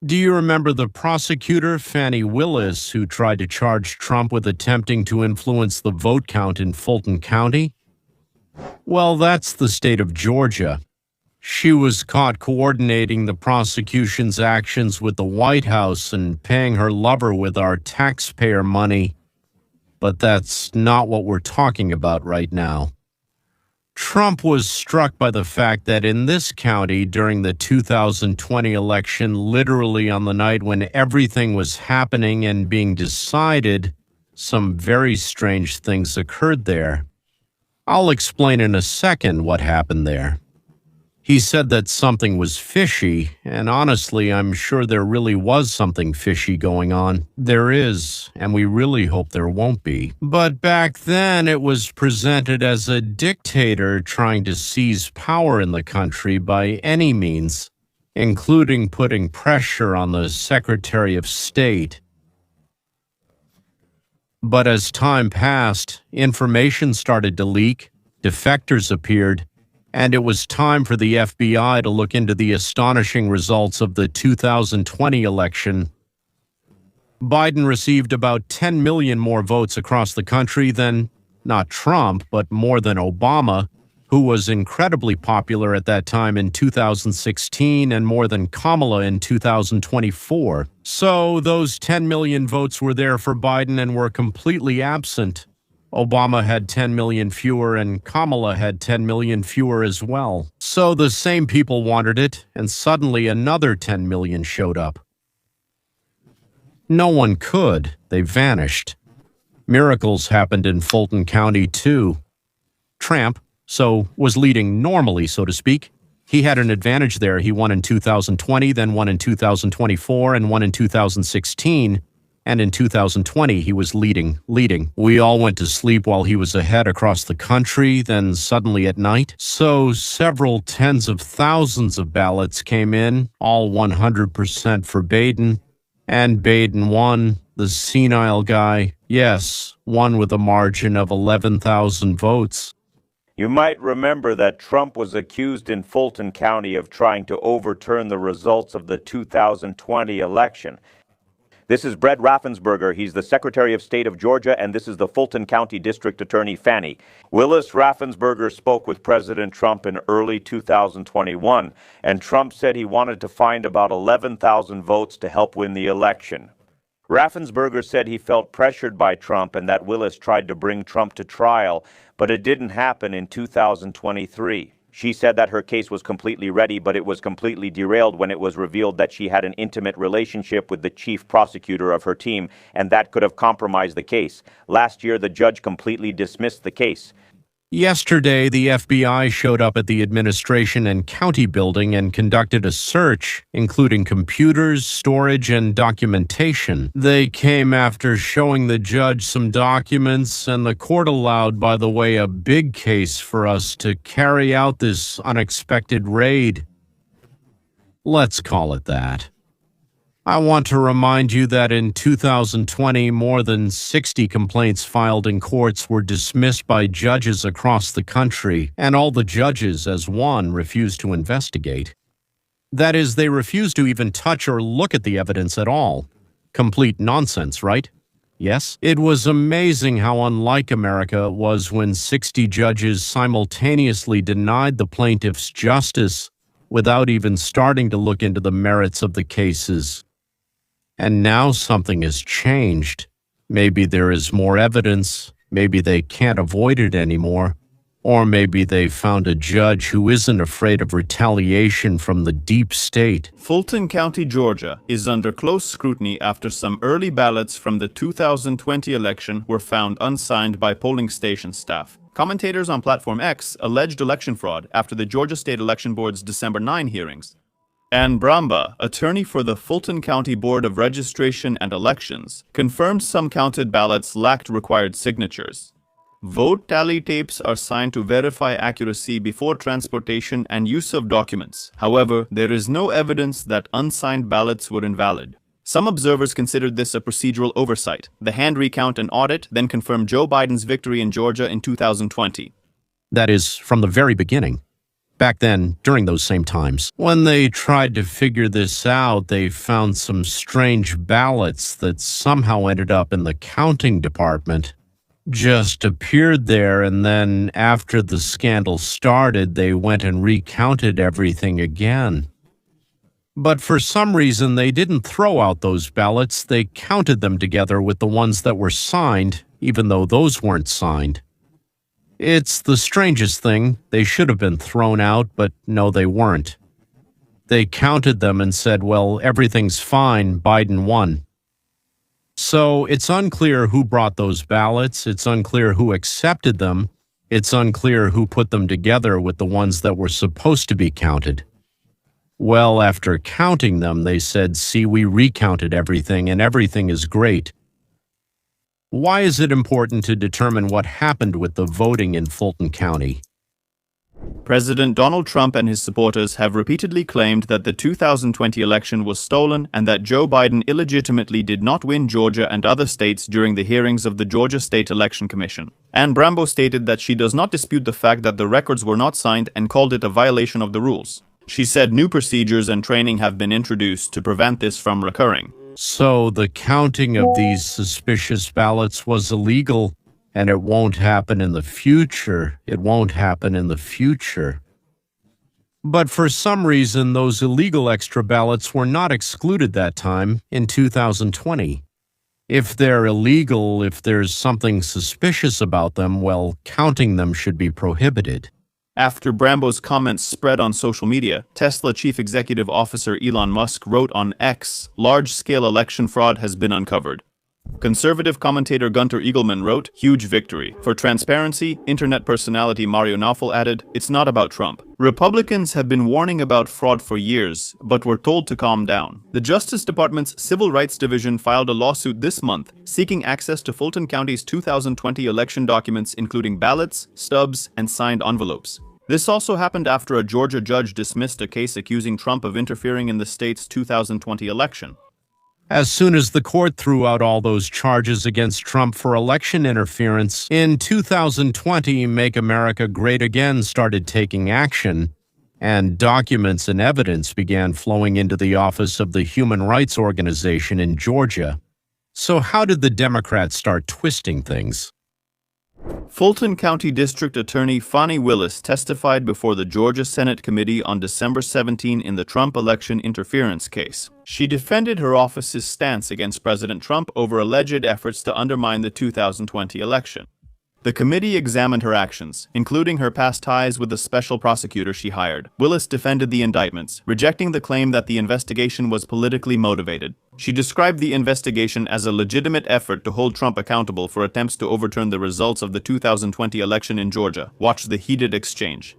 Do you remember the prosecutor, Fannie Willis, who tried to charge Trump with attempting to influence the vote count in Fulton County? Well, that's the state of Georgia. She was caught coordinating the prosecution's actions with the White House and paying her lover with our taxpayer money. But that's not what we're talking about right now. Trump was struck by the fact that in this county during the 2020 election, literally on the night when everything was happening and being decided, some very strange things occurred there. I'll explain in a second what happened there. He said that something was fishy, and honestly, I'm sure there really was something fishy going on. There is, and we really hope there won't be. But back then, it was presented as a dictator trying to seize power in the country by any means, including putting pressure on the Secretary of State. But as time passed, information started to leak, defectors appeared, and it was time for the FBI to look into the astonishing results of the 2020 election. Biden received about 10 million more votes across the country than, not Trump, but more than Obama, who was incredibly popular at that time in 2016 and more than Kamala in 2024. So those 10 million votes were there for Biden and were completely absent. Obama had 10 million fewer and Kamala had 10 million fewer as well. So the same people wanted it, and suddenly another 10 million showed up. No one could. They vanished. Miracles happened in Fulton County, too. Trump, was leading normally, so to speak. He had an advantage there. He won in 2020, then won in 2024, and won in 2016. And in 2020, he was leading. We all went to sleep while he was ahead across the country, then suddenly at night. So several tens of thousands of ballots came in, all 100% for Biden. And Biden won, the senile guy. Yes, won with a margin of 11,000 votes. You might remember that Trump was accused in Fulton County of trying to overturn the results of the 2020 election. This is Brett Raffensperger. He's the Secretary of State of Georgia, and this is the Fulton County District Attorney, Fannie. Willis Raffensperger spoke with President Trump in early 2021, and Trump said he wanted to find about 11,000 votes to help win the election. Raffensperger said he felt pressured by Trump and that Willis tried to bring Trump to trial, but it didn't happen in 2023. She said that her case was completely ready, but it was completely derailed when it was revealed that she had an intimate relationship with the chief prosecutor of her team, and that could have compromised the case. Last year, the judge completely dismissed the case. Yesterday, the FBI showed up at the administration and county building and conducted a search, including computers, storage, and documentation. They came after showing the judge some documents, and the court allowed, by the way, a big case for us to carry out this unexpected raid. Let's call it that. I want to remind you that in 2020, more than 60 complaints filed in courts were dismissed by judges across the country, and all the judges, as one, refused to investigate. That is, they refused to even touch or look at the evidence at all. Complete nonsense, right? Yes? It was amazing how unlike America it was when 60 judges simultaneously denied the plaintiffs justice without even starting to look into the merits of the cases. And now something has changed. Maybe there is more evidence, maybe they can't avoid it anymore, or maybe they found a judge who isn't afraid of retaliation from the deep state. Fulton County, Georgia is under close scrutiny after some early ballots from the 2020 election were found unsigned by polling station staff. Commentators on Platform X alleged election fraud after the Georgia State Election Board's December 9 hearings. Ann Bramba, attorney for the Fulton County Board of Registration and Elections, confirmed some counted ballots lacked required signatures. Vote tally tapes are signed to verify accuracy before transportation and use of documents. However, there is no evidence that unsigned ballots were invalid. Some observers considered this a procedural oversight. The hand recount and audit then confirmed Joe Biden's victory in Georgia in 2020. That is, from the very beginning. Back then, during those same times. When they tried to figure this out, they found some strange ballots that somehow ended up in the counting department. Just appeared there, and then after the scandal started, they went and recounted everything again. But for some reason, they didn't throw out those ballots. They counted them together with the ones that were signed, even though those weren't signed. It's the strangest thing. They should have been thrown out, but no, they weren't. They counted them and said, well, everything's fine, Biden won. So it's unclear who brought those ballots. It's unclear who accepted them. It's unclear who put them together with the ones that were supposed to be counted. Well, after counting them, they said, see, we recounted everything and everything is great. Why is it important to determine what happened with the voting in Fulton County? President Donald Trump and his supporters have repeatedly claimed that the 2020 election was stolen and that Joe Biden illegitimately did not win Georgia and other states during the hearings of the Georgia State Election Commission. Anne Brambo stated that she does not dispute the fact that the records were not signed and called it a violation of the rules. She said new procedures and training have been introduced to prevent this from recurring. So the counting of these suspicious ballots was illegal, and it won't happen in the future. It won't happen in the future. But for some reason, those illegal extra ballots were not excluded that time in 2020. If they're illegal, if there's something suspicious about them, well, counting them should be prohibited. After Brambo's comments spread on social media, Tesla Chief Executive Officer Elon Musk wrote on X, large-scale election fraud has been uncovered. Conservative commentator Gunter Eagleman wrote, huge victory. For transparency, internet personality Mario Naufel added, it's not about Trump. Republicans have been warning about fraud for years, but were told to calm down. The Justice Department's Civil Rights Division filed a lawsuit this month, seeking access to Fulton County's 2020 election documents including ballots, stubs, and signed envelopes. This also happened after a Georgia judge dismissed a case accusing Trump of interfering in the state's 2020 election. As soon as the court threw out all those charges against Trump for election interference, in 2020, Make America Great Again started taking action, and documents and evidence began flowing into the office of the Human Rights Organization in Georgia. So how did the Democrats start twisting things? Fulton County District Attorney Fani Willis testified before the Georgia Senate Committee on December 17 in the Trump election interference case. She defended her office's stance against President Trump over alleged efforts to undermine the 2020 election. The committee examined her actions, including her past ties with the special prosecutor she hired. Willis defended the indictments, rejecting the claim that the investigation was politically motivated. She described the investigation as a legitimate effort to hold Trump accountable for attempts to overturn the results of the 2020 election in Georgia. Watch the heated exchange.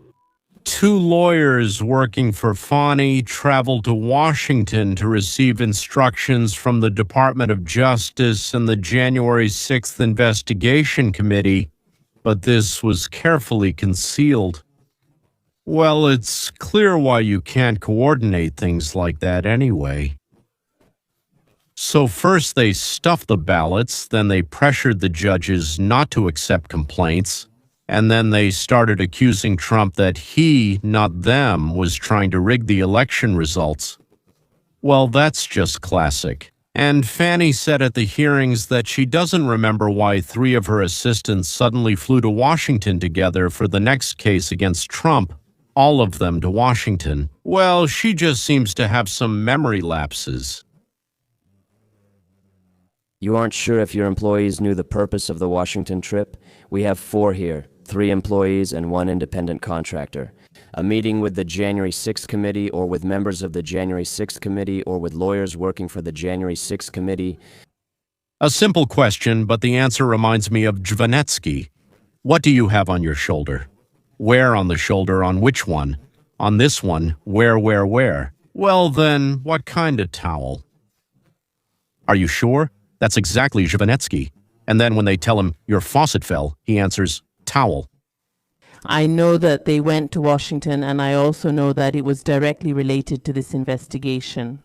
Two lawyers working for Fani traveled to Washington to receive instructions from the Department of Justice and the January 6th Investigation Committee, but this was carefully concealed. Well, it's clear why you can't coordinate things like that anyway. So first they stuffed the ballots, then they pressured the judges not to accept complaints, and then they started accusing Trump that he, not them, was trying to rig the election results. Well, that's just classic. And Fani said at the hearings that she doesn't remember why 3 of her assistants suddenly flew to Washington together for the next case against Trump, all of them to Washington. Well, she just seems to have some memory lapses. You aren't sure if your employees knew the purpose of the Washington trip? We have 4 here, 3 employees and 1 independent contractor. A meeting with the January 6th committee or with members of the January 6th committee or with lawyers working for the January 6th committee. A simple question, but the answer reminds me of Jvanetsky. What do you have on your shoulder? Where on the shoulder? On which one? On this one? Where? Well then, what kind of towel? Are you sure? That's exactly Jvanetsky. And then when they tell him, your faucet fell, he answers, towel. I know that they went to Washington, and I also know that it was directly related to this investigation.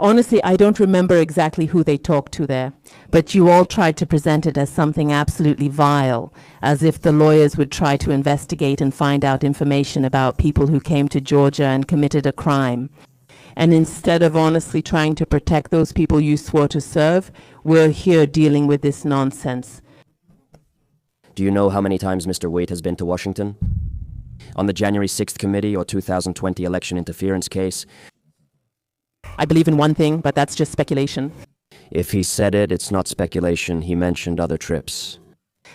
Honestly, I don't remember exactly who they talked to there, but you all tried to present it as something absolutely vile, as if the lawyers would try to investigate and find out information about people who came to Georgia and committed a crime. And instead of honestly trying to protect those people you swore to serve, we're here dealing with this nonsense. Do you know how many times Mr. Wade has been to Washington? On the January 6th committee or 2020 election interference case? I believe in one thing, but that's just speculation. If he said it, it's not speculation. He mentioned other trips.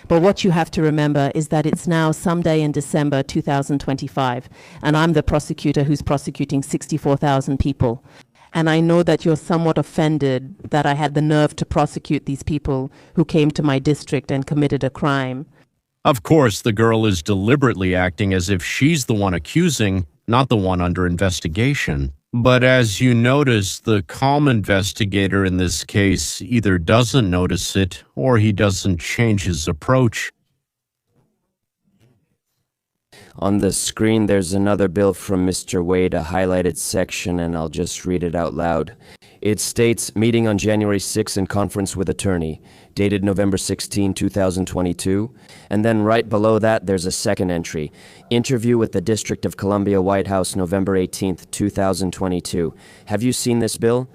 But what you have to remember is that it's now someday in December 2025, and I'm the prosecutor who's prosecuting 64,000 people. And I know that you're somewhat offended that I had the nerve to prosecute these people who came to my district and committed a crime. Of course, the girl is deliberately acting as if she's the one accusing, not the one under investigation. But as you notice, the calm investigator in this case either doesn't notice it or he doesn't change his approach. On the screen, there's another bill from Mr. Wade, a highlighted section, and I'll just read it out loud. It states, meeting on January 6 in conference with attorney, dated November 16, 2022. And then right below that, there's a second entry. Interview with the District of Columbia White House, November 18, 2022. Have you seen this bill?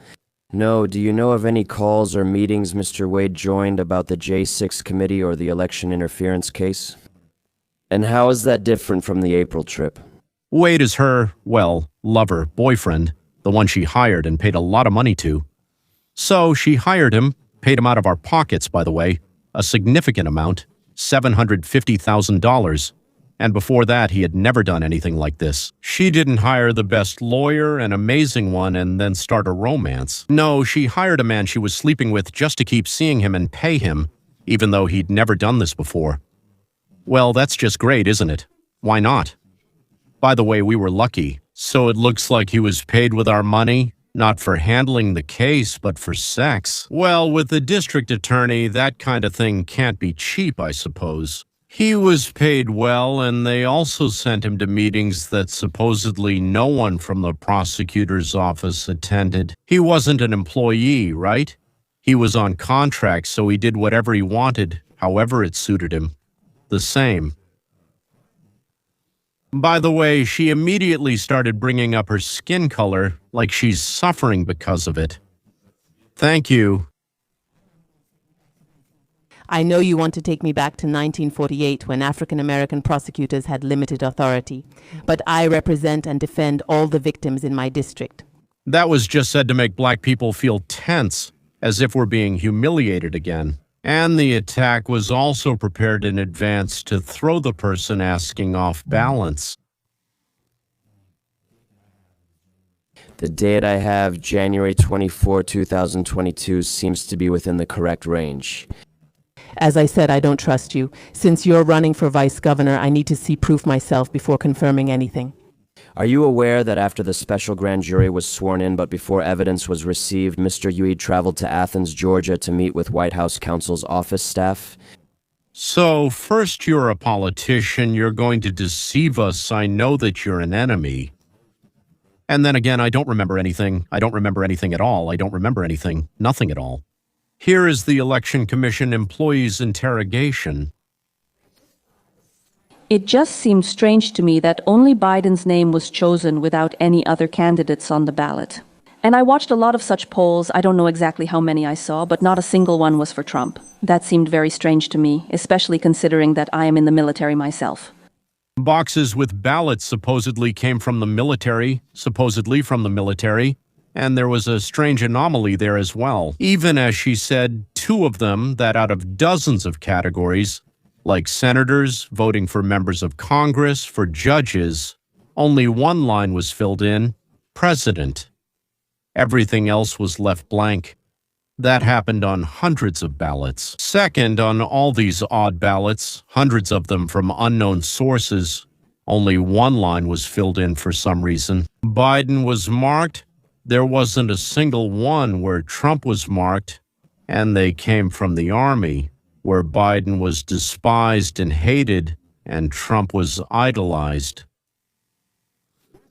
No. Do you know of any calls or meetings Mr. Wade joined about the J6 committee or the election interference case? And how is that different from the April trip? Wade is her, well, lover, boyfriend, the one she hired and paid a lot of money to. So she hired him, paid him out of our pockets, by the way, a significant amount, $750,000. And before that, he had never done anything like this. She didn't hire the best lawyer, an amazing one, and then start a romance. No, she hired a man she was sleeping with just to keep seeing him and pay him, even though he'd never done this before. Well, that's just great, isn't it? Why not? By the way, we were lucky. So it looks like he was paid with our money, not for handling the case, but for sex. Well, with the district attorney, that kind of thing can't be cheap, I suppose. He was paid well, and they also sent him to meetings that supposedly no one from the prosecutor's office attended. He wasn't an employee, right? He was on contract, so he did whatever he wanted, however it suited him. The same. By the way, she immediately started bringing up her skin color like she's suffering because of it. Thank you. I know you want to take me back to 1948 when African American prosecutors had limited authority, but I represent and defend all the victims in my district. That was just said to make black people feel tense, as if we're being humiliated again. And the attack was also prepared in advance to throw the person asking off balance. The date I have, January 24, 2022, seems to be within the correct range. As I said, I don't trust you. Since you're running for vice governor, I need to see proof myself before confirming anything. Are you aware that after the special grand jury was sworn in but before evidence was received, Mr. Uede traveled to Athens, Georgia to meet with White House counsel's office staff? So, first you're a politician, you're going to deceive us, I know that you're an enemy. And then again, I don't remember anything. I don't remember anything at all. I don't remember anything. Nothing at all. Here is the Election Commission employee's interrogation. It just seemed strange to me that only Biden's name was chosen without any other candidates on the ballot. And I watched a lot of such polls. I don't know exactly how many I saw, but not a single one was for Trump. That seemed very strange to me, especially considering that I am in the military myself. Boxes with ballots supposedly came from the military, and there was a strange anomaly there as well. Even as she said, 2 of them, that out of dozens of categories, like senators, voting for members of Congress, for judges, only one line was filled in, president. Everything else was left blank. That happened on hundreds of ballots. Second, on all these odd ballots, hundreds of them from unknown sources, only one line was filled in for some reason. Biden was marked. There wasn't a single one where Trump was marked, and they came from the Army, where Biden was despised and hated, and Trump was idolized.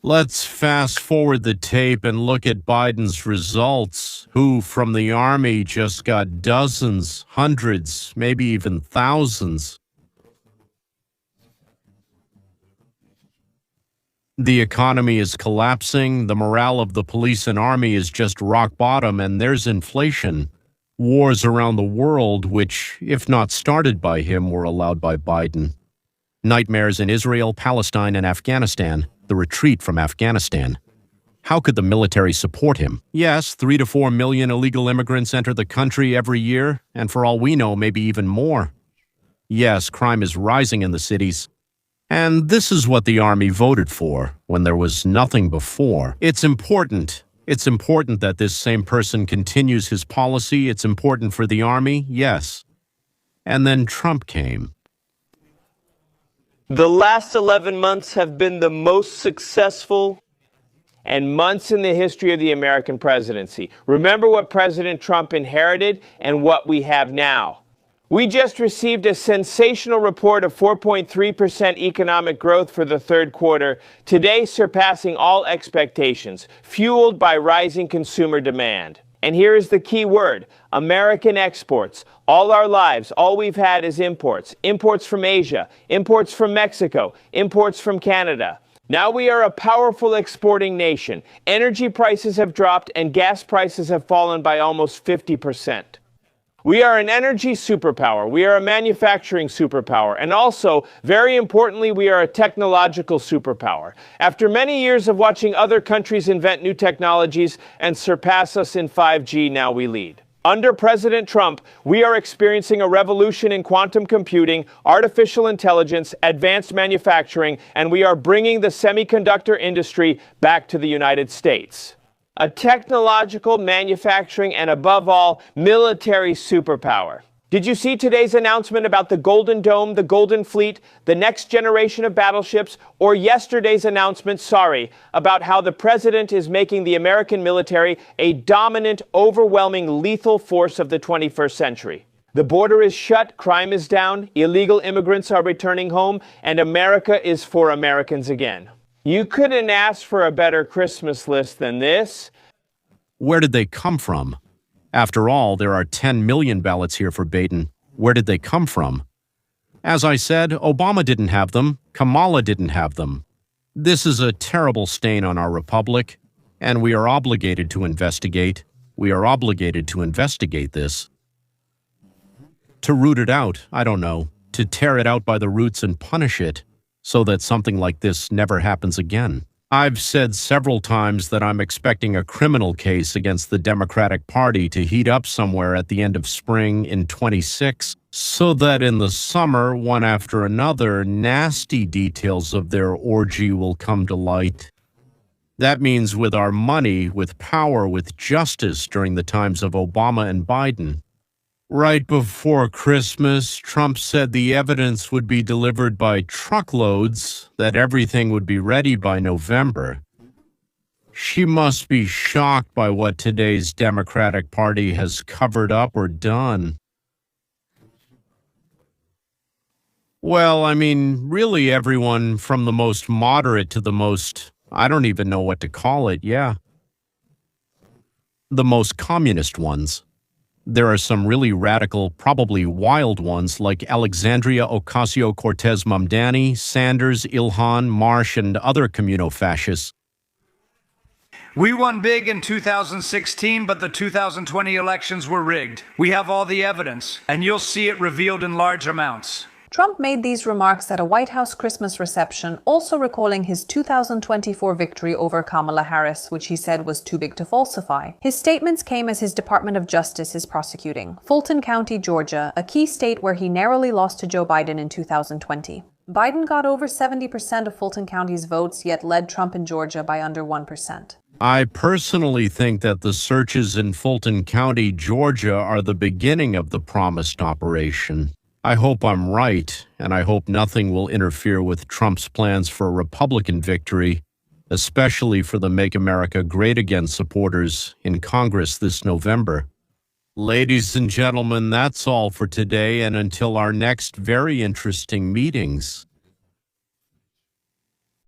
Let's fast forward the tape and look at Biden's results, who from the Army just got dozens, hundreds, maybe even thousands. The economy is collapsing, the morale of the police and army is just rock bottom, and there's inflation. Wars around the world, which, if not started by him, were allowed by Biden. Nightmares in Israel, Palestine, and Afghanistan. The retreat from Afghanistan. How could the military support him? Yes, 3 to 4 million illegal immigrants enter the country every year, and for all we know, maybe even more. Yes, crime is rising in the cities. And this is what the Army voted for when there was nothing before. It's important. It's important that this same person continues his policy. It's important for the Army, yes. And then Trump came. The last 11 months have been the most successful and months in the history of the American presidency. Remember what President Trump inherited and what we have now. We just received a sensational report of 4.3% economic growth for the third quarter, today surpassing all expectations, fueled by rising consumer demand. And here is the key word: American exports. All our lives, all we've had is imports. Imports from Asia, imports from Mexico, imports from Canada. Now we are a powerful exporting nation. Energy prices have dropped and gas prices have fallen by almost 50%. We are an energy superpower. We are a manufacturing superpower. And also, very importantly, we are a technological superpower. After many years of watching other countries invent new technologies and surpass us in 5G, now we lead. Under President Trump, we are experiencing a revolution in quantum computing, artificial intelligence, advanced manufacturing, and we are bringing the semiconductor industry back to the United States. A technological, manufacturing, and above all, military superpower. Did you see today's announcement about the Golden Dome, the Golden Fleet, the next generation of battleships, or yesterday's announcement, about how the president is making the American military a dominant, overwhelming, lethal force of the 21st century? The border is shut, crime is down, illegal immigrants are returning home, and America is for Americans again. You couldn't ask for a better Christmas list than this. Where did they come from? After all, there are 10 million ballots here for Biden. Where did they come from? As I said, Obama didn't have them. Kamala didn't have them. This is a terrible stain on our republic, and we are obligated to investigate. We are obligated to investigate this. To root it out, I don't know. To tear it out by the roots and punish it, so that something like this never happens again. I've said several times that I'm expecting a criminal case against the Democratic Party to heat up somewhere at the end of spring in 26, so that in the summer, one after another, nasty details of their orgy will come to light. That means with our money, with power, with justice during the times of Obama and Biden. Right before Christmas, Trump said the evidence would be delivered by truckloads, that everything would be ready by November. She must be shocked by what today's Democratic Party has covered up or done. Well, I mean, really everyone from the most moderate to the most, I don't even know what to call it, the most communist ones. There are some really radical, probably wild ones like Alexandria Ocasio-Cortez Mamdani, Sanders, Ilhan, Marsh, and other communo-fascists. We won big in 2016, but the 2020 elections were rigged. We have all the evidence, and you'll see it revealed in large amounts. Trump made these remarks at a White House Christmas reception, also recalling his 2024 victory over Kamala Harris, which he said was too big to falsify. His statements came as his Department of Justice is prosecuting Fulton County, Georgia, a key state where he narrowly lost to Joe Biden in 2020. Biden got over 70% of Fulton County's votes, yet led Trump in Georgia by under 1%. I personally think that the searches in Fulton County, Georgia, are the beginning of the promised operation. I hope I'm right, and I hope nothing will interfere with Trump's plans for a Republican victory, especially for the Make America Great Again supporters in Congress this November. Ladies and gentlemen, that's all for today, and until our next very interesting meetings.